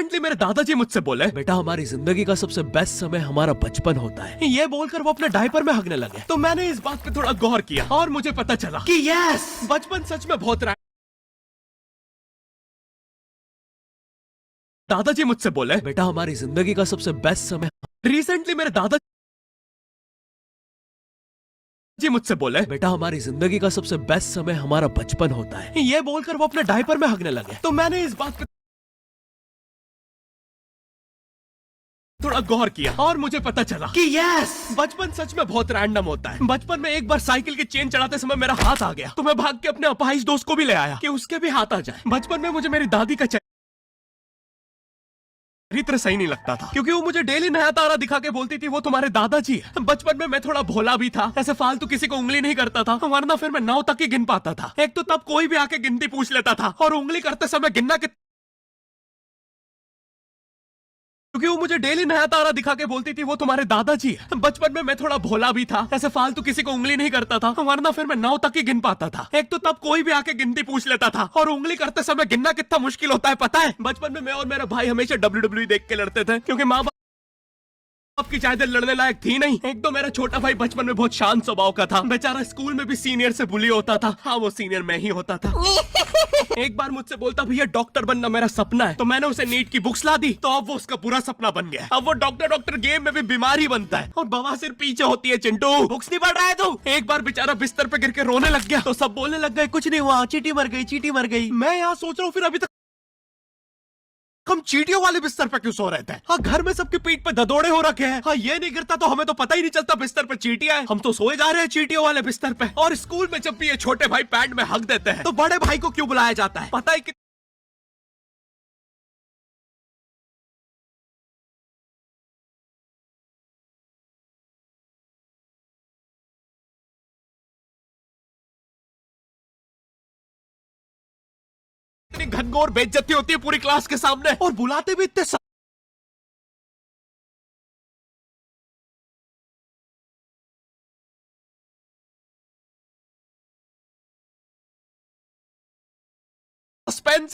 Recently मेरे दादाजी मुझसे बोले, बेटा हमारी जिंदगी का सबसे बेस्ट समय हमारा बचपन होता है। ये बोलकर वो अपने डायपर में हगने लगे। तो मैंने इस बात पे थोड़ा गौर किया और मुझे पता चला कि यस, बचपन सच में बहुत दादाजी मुझसे बोले, बेटा हमारी जिंदगी का सबसे बेस्ट समय। रिसेंटली मेरे दादाजी मुझसे बोले, बेटा हमारी जिंदगी का सबसे बेस्ट समय हमारा बचपन होता है। ये बोलकर वो अपने डायपर में हगने लगे। तो मैंने इस बात पे थोड़ा गौर किया और मुझे पता चला कि यस, बचपन सच में बहुत रैंडम होता है। बचपन में एक बार साइकिल की चेन चढ़ाते समय मेरा हाथ आ गया, तो मैं भाग के अपने अपाहिज दोस्त को भी ले आया कि उसके भी हाथ आ जाए। बचपन में मुझे मेरी दादी का चरित्र सही नहीं लगता था, क्योंकि वो मुझे डेली नया तारा दिखा के बोलती थी वो तुम्हारे दादाजी है। बचपन में मैं थोड़ा भोला भी था, ऐसे फालतू किसी को उंगली नहीं करता था, वरना फिर मैं 9 तक ही गिन पाता था। एक तो तब कोई भी आके गिनती पूछ लेता था, और उंगली करते समय गिनना क्योंकि वो मुझे डेली नया तारा दिखा के बोलती थी वो तुम्हारे दादाजी है। बचपन में मैं थोड़ा भोला भी था, ऐसे फालतू किसी को उंगली नहीं करता था, वरना फिर मैं 9 तक ही गिन पाता था। एक तो तब कोई भी आके गिनती पूछ लेता था, और उंगली करते समय गिनना कितना मुश्किल होता है पता है। बचपन में मैं और मेरा भाई हमेशा WWE देख के लड़ते थे, क्योंकि माँ बाप की चाहते लड़ने लायक थी नहीं। एक तो मेरा छोटा भाई बचपन में बहुत शांत स्वभाव का था, बेचारा स्कूल में भी सीनियर से बुली होता था। हाँ, वो सीनियर मैं ही होता था। एक बार मुझसे बोलता, भैया डॉक्टर बनना मेरा सपना है। तो मैंने उसे नीट की बुक्स ला दी, तो अब वो उसका पूरा सपना बन गया। अब वो डॉक्टर गेम में भी बीमार ही बनता है, और बवासीर पीछे होती है। चिंटू, बुक्स नहीं पढ़ रहा है तू? एक बार बेचारा बिस्तर पे गिर के रोने लग गया, तो सब बोलने लग गए कुछ नहीं हुआ, चींटी मर गई, चींटी मर गई। मैं यहाँ सोच रहा हूँ फिर अभी तक हम चींटियों वाले बिस्तर पे क्यों सो रहे थे? हाँ, घर में सबकी पीठ पे ददोड़े हो रखे हैं। हाँ, ये नहीं गिरता तो हमें तो पता ही नहीं चलता बिस्तर पे चींटियां हैं। हम तो सोए जा रहे हैं चींटियों वाले बिस्तर पे। और स्कूल में जब भी ये छोटे भाई पैड में हक देते हैं, तो बड़े भाई को क्यों बुलाया जाता है? पता है कि इतनी घनघोर बेइज्जती होती है पूरी क्लास के सामने, और बुलाते भी इतने सस्पेंस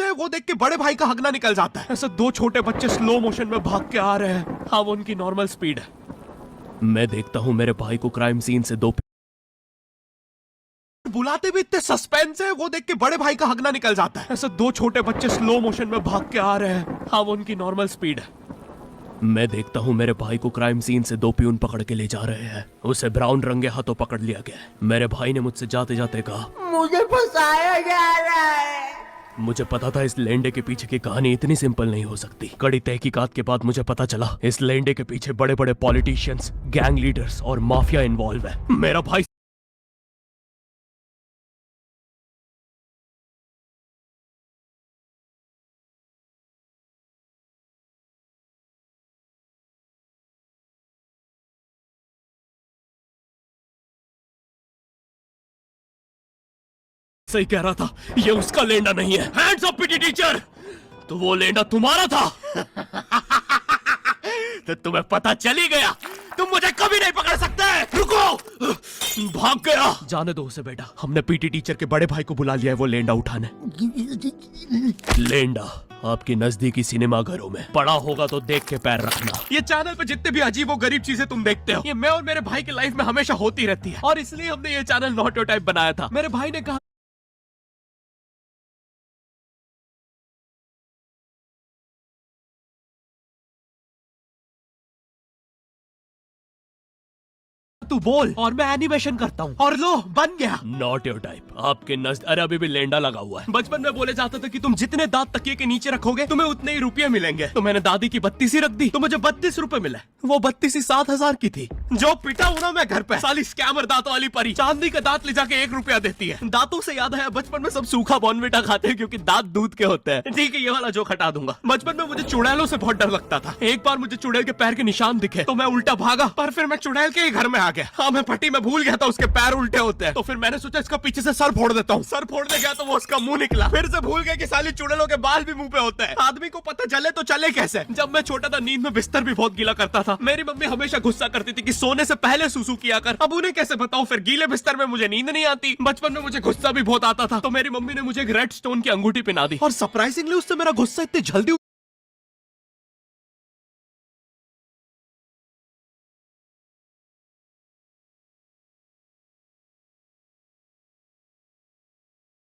है। वो देख के बड़े भाई का हगना निकल जाता है। ऐसे 2 छोटे बच्चे स्लो मोशन में भाग के आ रहे हैं। हाँ, वो उनकी नॉर्मल स्पीड है। मैं देखता हूँ मेरे भाई को क्राइम सीन से 2 बुलाते भी इतने सस्पेंस है। वो देख के बड़े भाई का हगना निकल जाता है। ऐसे 2 छोटे बच्चे स्लो मोशन में भाग के आ रहे हैं। हाँ, वो उनकी नॉर्मल स्पीड है। मैं देखता हूँ मेरे भाई को क्राइम सीन से 2 पियून पकड़ के ले जा रहे हैं। उसे ब्राउन रंगे हाथों पकड़ लिया गया। मेरे भाई ने मुझसे जाते जाते कहा, मुझे फंसाया जा रहा है। मुझे पता था इस लेंडे के पीछे की कहानी इतनी सिंपल नहीं हो सकती। कड़ी तहकीकात के बाद मुझे पता चला इस लेंडे के पीछे बड़े बड़े पॉलिटिशियंस, गैंग लीडर्स और माफिया इन्वॉल्व है। मेरा भाई सही कह रहा था, ये उसका लेंडा नहीं है। हैंड्स अप पीटी टीचर, तो वो लेंडा तुम्हारा था। तो तुम्हें पता चल ही गया, तुम मुझे कभी नहीं पकड़ सकते। रुको, भाग गया। जाने दो उसे बेटा, हमने पीटी टीचर के बड़े भाई को बुला लिया है वो लेंडा उठाने। लेंडा आपकी नजदीकी सिनेमा घरों में पड़ा होगा तो देख के पैर रखना। ये चैनल पे जितने भी अजीब और गरीब चीजें तुम देखते हो, ये मैं और मेरे भाई की लाइफ में हमेशा होती रहती है, और इसलिए हमने ये चैनल नॉट योर टाइप बनाया था। मेरे भाई ने कहा तू बोल और मैं एनिमेशन करता हूँ, और लो बन गया। नॉट योर टाइप आपके नजर। अरे अभी भी लेंडा लगा हुआ है। बचपन में बोले जाता था कि तुम जितने दांत तकिए के नीचे रखोगे तुम्हें उतने ही रुपये मिलेंगे। तो मैंने दादी की 32 ही रख दी, तो मुझे 32 रुपए मिले। वो 32 ही 7,000 की थी। जो पिटा हूं ना मैं घर पे, साली स्कैमर दांतों वाली परी चांदी का दांत ले जाके 1 रुपया देती है। दांतों से याद आया, बचपन में सब सूखा बॉर्नविटा खाते हैं क्योंकि दांत दूध के होते हैं। ठीक है, ये वाला जोक हटा दूंगा। बचपन में मुझे चुड़ैलों से बहुत डर लगता था। एक बार मुझे चुड़ैल के पैर के निशान दिखे तो मैं उल्टा भागा, पर फिर मैं चुड़ैल के ही घर में आ गया। हाँ, मैं पट्टी में भूल गया था उसके पैर उल्टे होते हैं। तो फिर मैंने सोचा इसका पीछे से सर फोड़ देता हूँ। सर फोड़ने गया तो वो उसका मुंह निकला। फिर से भूल गया कि साली चुड़ैलों के बाल भी मुंह पे होते हैं। आदमी को पता चले तो चले कैसे। जब मैं छोटा था नींद में बिस्तर भी बहुत गीला करता था। मेरी मम्मी हमेशा गुस्सा करती थी कि सोने से पहले सुसु किया कर। अब उन्हें कैसे बताऊं, फिर गीले बिस्तर में मुझे नींद नहीं आती। बचपन में मुझे गुस्सा भी बहुत आता था, तो मेरी मम्मी ने मुझे एक रेड स्टोन की अंगूठी पहना दी, और सरप्राइजिंगली उससे मेरा गुस्सा इतनी जल्दी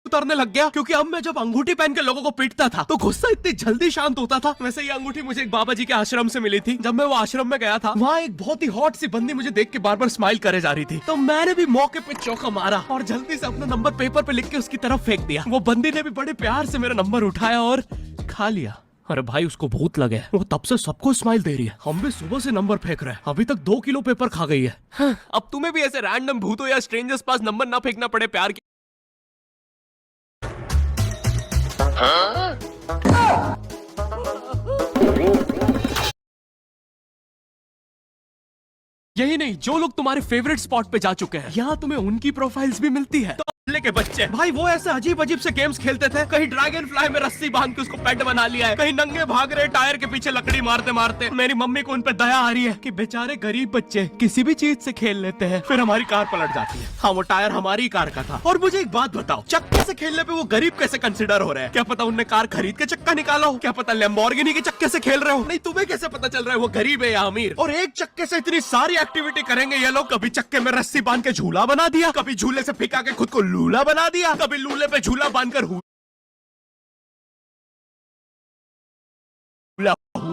उतरने लग गया, क्योंकि अब मैं जब अंगूठी पहन के लोगों को पीटता था तो गुस्सा इतनी जल्दी शांत होता था। वैसे ये अंगूठी मुझे एक बाबा जी के आश्रम से मिली थी। जब मैं वो आश्रम में गया था, वहाँ एक बहुत ही हॉट सी बंदी मुझे देख के बार बार स्माइल करे जा रही थी, तो मैंने भी मौके पे चौका मारा और जल्दी से अपना नंबर पेपर पे लिख के उसकी तरफ फेंक दिया। वो बंदी ने भी बड़े प्यार से मेरा नंबर उठाया और खा लिया। अरे भाई, उसको भूत लगे, वो तब से सबको स्माइल दे रही है। हम भी सुबह से नंबर फेंक रहे हैं, अभी तक 2 किलो पेपर खा गई है। अब तुम्हें भी ऐसे रैंडम भूतों या स्ट्रेंजर्स पास नंबर ना फेंकना पड़े प्यार की। यही नहीं, जो लोग तुम्हारे फेवरेट स्पॉट पे जा चुके हैं, यहाँ तुम्हें उनकी प्रोफाइल्स भी मिलती है। के बच्चे भाई वो ऐसे अजीब अजीब से गेम्स खेलते थे, कहीं ड्रैगन फ्लाई में रस्सी बांध के उसको पेट बना लिया है, कहीं नंगे भाग रहे टायर के पीछे लकड़ी मारते मारते। मेरी मम्मी को उन पे दया आ रही है कि बेचारे गरीब बच्चे किसी भी चीज से खेल लेते हैं, फिर हमारी कार पलट जाती है। हाँ, वो टायर हमारी कार का था। और मुझे एक बात बताओ, चक्के से खेलने पे वो गरीब कैसे कंसिडर हो रहे हैं? क्या पता उनने कार खरीद के चक्का निकाला हो, क्या पता लैम्बोर्गिनी के चक्के से खेल रहे हो। नहीं, तुम्हें कैसे पता चल रहा है वो गरीब है या अमीर? और एक चक्के से इतनी सारी एक्टिविटी करेंगे ये लोग। कभी चक्के में रस्सी बांध के झूला बना दिया, कभी झूले से फिका के खुद को लूला बना दिया, कभी लूले पे झूला बांधकर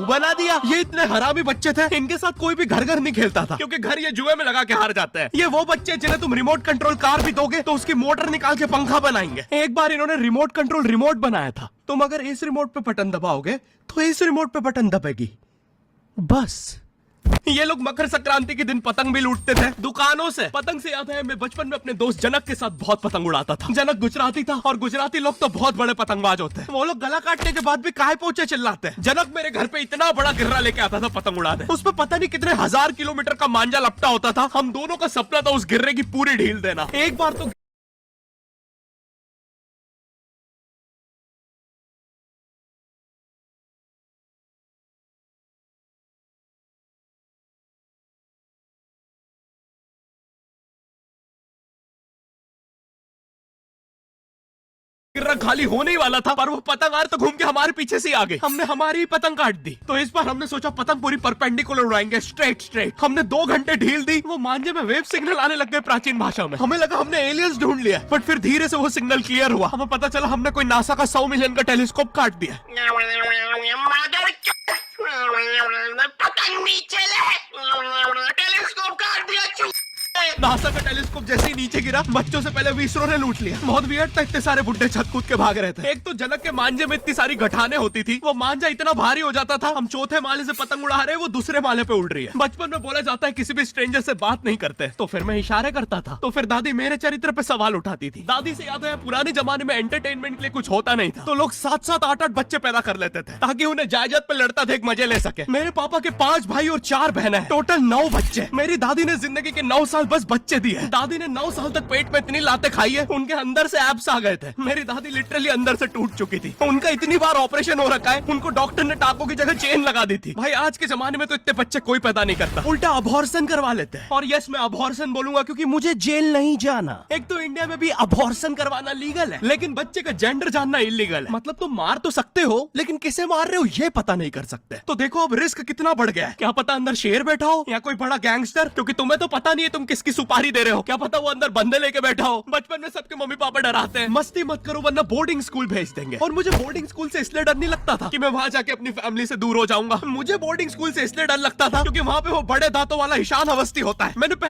बना दिया। ये इतने हरामी बच्चे थे, इनके साथ कोई भी घर घर नहीं खेलता था, क्योंकि घर ये जुए में लगा के हार जाते हैं। ये वो बच्चे जिन्हें तुम रिमोट कंट्रोल कार भी दोगे तो उसकी मोटर निकाल के पंखा बनाएंगे। एक बार इन्होंने रिमोट कंट्रोल रिमोट बनाया था, तुम अगर इस रिमोट पे बटन दबाओगे तो इस रिमोट पे बटन दबेगी, बस। ये लोग मकर संक्रांति के दिन पतंग भी लूटते थे दुकानों से। पतंग से याद है, मैं बचपन में अपने दोस्त जनक के साथ बहुत पतंग उड़ाता था। जनक गुजराती था और गुजराती लोग तो बहुत बड़े पतंगबाज होते हैं। वो लोग गला काटने के बाद भी काय पोचे चिल्लाते हैं। जनक मेरे घर पे इतना बड़ा गिर्रा लेके आता था पतंग उड़ाने, उस पर पता नहीं कितने 1000 किलोमीटर का मांझा लपटा होता था। हम दोनों का सपना था उस गिर्रे की पूरी ढील देना। एक बार तो गिर्रा खाली होने ही वाला था, पर वो पतंग आर तो घूम के हमारे पीछे से आ गई। हमने हमारी ही पतंग काट दी। तो इस बार हमने सोचा पतंग पूरी परपेंडिकुलर उड़ाएंगे, स्ट्रेट स्ट्रेट। हमने 2 घंटे ढील दी, वो मांझे में वेव सिग्नल आने लग गए प्राचीन भाषा में। हमें लगा हमने एलियंस ढूंढ लिया, बट फिर धीरे से वो सिग्नल क्लियर हुआ। हमें पता चला हमने कोई नासा का 100 मिलियन का टेलीस्कोप काट दिया। पतंग नीचे ले, टेलीस्कोप काट दिया। नासा का टेलीस्कोप जैसे ही नीचे गिरा, बच्चों से पहले विसरो ने लूट लिया। बहुत वियर्ड था, इतने सारे बुड्ढे छत कूद के भाग रहे थे। एक तो जनक के मांझे में इतनी सारी गठाने होती थी, वो मांझा इतना भारी हो जाता था, हम चौथे माले से पतंग उड़ा रहे, वो दूसरे माले पे उड़ रही है। बचपन में बोला जाता है किसी भी स्ट्रेंजर से बात नहीं करते, तो फिर मैं इशारे करता था, तो फिर दादी मेरे चरित्र पे सवाल उठाती थी। दादी से याद है, पुराने जमाने में एंटरटेनमेंट के लिए कुछ होता नहीं था, तो लोग 7-7, 8-8 बच्चे पैदा कर लेते थे ताकि उन्हें जायदाद पे लड़ता देख मजे ले सके। मेरे पापा के 5 भाई और 4 बहनें हैं, टोटल 9 बच्चे। मेरी दादी ने जिंदगी के 9 साल बस बच्चे दिए। दादी ने 9 साल तक पेट में इतनी लातें खाई है, उनके अंदर से एब्स आ गए थे। मेरी दादी लिटरली अंदर से टूट चुकी थी, उनका इतनी बार ऑपरेशन हो रखा है, उनको डॉक्टर ने टाकों की जगह चेन लगा दी थी। भाई आज के जमाने में तो इतने बच्चे कोई पैदा नहीं करता, उल्टा अबॉर्शन करवा लेते हैं। और यस, मैं अबॉर्शन बोलूंगा क्योंकि मुझे जेल नहीं जाना। एक तो इंडिया में भी अबॉर्शन करवाना लीगल है, लेकिन बच्चे का जेंडर जानना इलीगल है। मतलब तुम मार तो सकते हो, लेकिन किसे मार रहे हो ये पता नहीं कर सकते। तो देखो अब रिस्क कितना बढ़ गया है। क्या पता अंदर शेर बैठा हो या कोई बड़ा गैंगस्टर, क्योंकि तुम्हें तो पता नहीं है तुम किसकी सुपारी दे रहे हो। क्या पता वो अंदर बंदे लेके बैठा हो। बचपन में सबके मम्मी पापा डराते हैं, मस्ती मत करो वरना बोर्डिंग स्कूल भेज देंगे। और मुझे बोर्डिंग स्कूल से इसलिए डर नहीं लगता था कि मैं वहां जाके अपनी फैमिली से दूर हो जाऊंगा। मुझे बोर्डिंग स्कूल से इसलिए डर लगता था क्योंकि वहां पे वो बड़े दांतों वाला ईशान अवस्थी होता है। मैंने पहली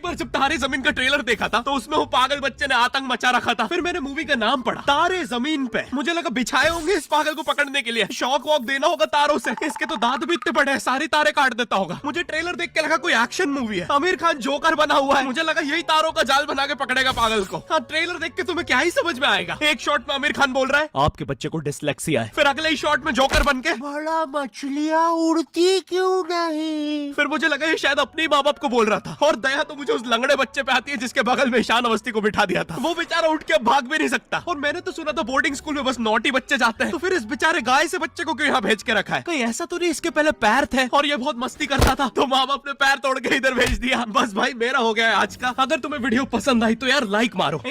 बार जब तारे जमीन का ट्रेलर देखा था तो उसमें वो पागल बच्चे ने आतंक मचा रखा था। फिर मैंने मूवी का नाम पढ़ा, तारे जमीन पे। मुझे लगा बिछाए होंगे इस पागल को पकड़ने के लिए, शॉक वॉक देना होगा तारों से। इसके तो दांत भी इतने बड़े हैं, सारी तारे काट देता होगा। मुझे ट्रेलर देख के लगा कोई एक्शन मूवी है, आमिर खान जोकर बना हुआ है। मुझे लगा यही तारों का जाल बना के पकड़ेगा पागल को। हाँ, ट्रेलर देख के तुम्हें क्या ही समझ में आएगा। एक शॉट में आमिर खान बोल रहा है आपके बच्चे को डिसलेक्सिया है, फिर अगले ही शॉट में जोकर बन के बड़ा मछलियां उड़ती क्यों नहीं। फिर मुझे लगा ये शायद अपने माँ बाप को बोल रहा था। और दया तो मुझे उस लंगड़े बच्चे पे आती है जिसके बगल में ईशान अवस्थी को बिठा दिया था। वो बेचारा उठ के भाग भी नहीं सकता। और मैंने तो सुना था बोर्डिंग स्कूल में बस नॉटी बच्चे जाते हैं, तो फिर इस बेचारे गाय से बच्चे को क्यों यहाँ भेज के रखा है? कहीं ऐसा तो नहीं इसके पहले पैर थे और ये बहुत मस्ती करता था तो माँ बाप ने पैर तोड़ के इधर भेज दिया। बस भाई मेरा हो गया है आज का। अगर तुम्हें वीडियो पसंद आई तो यार लाइक मारो।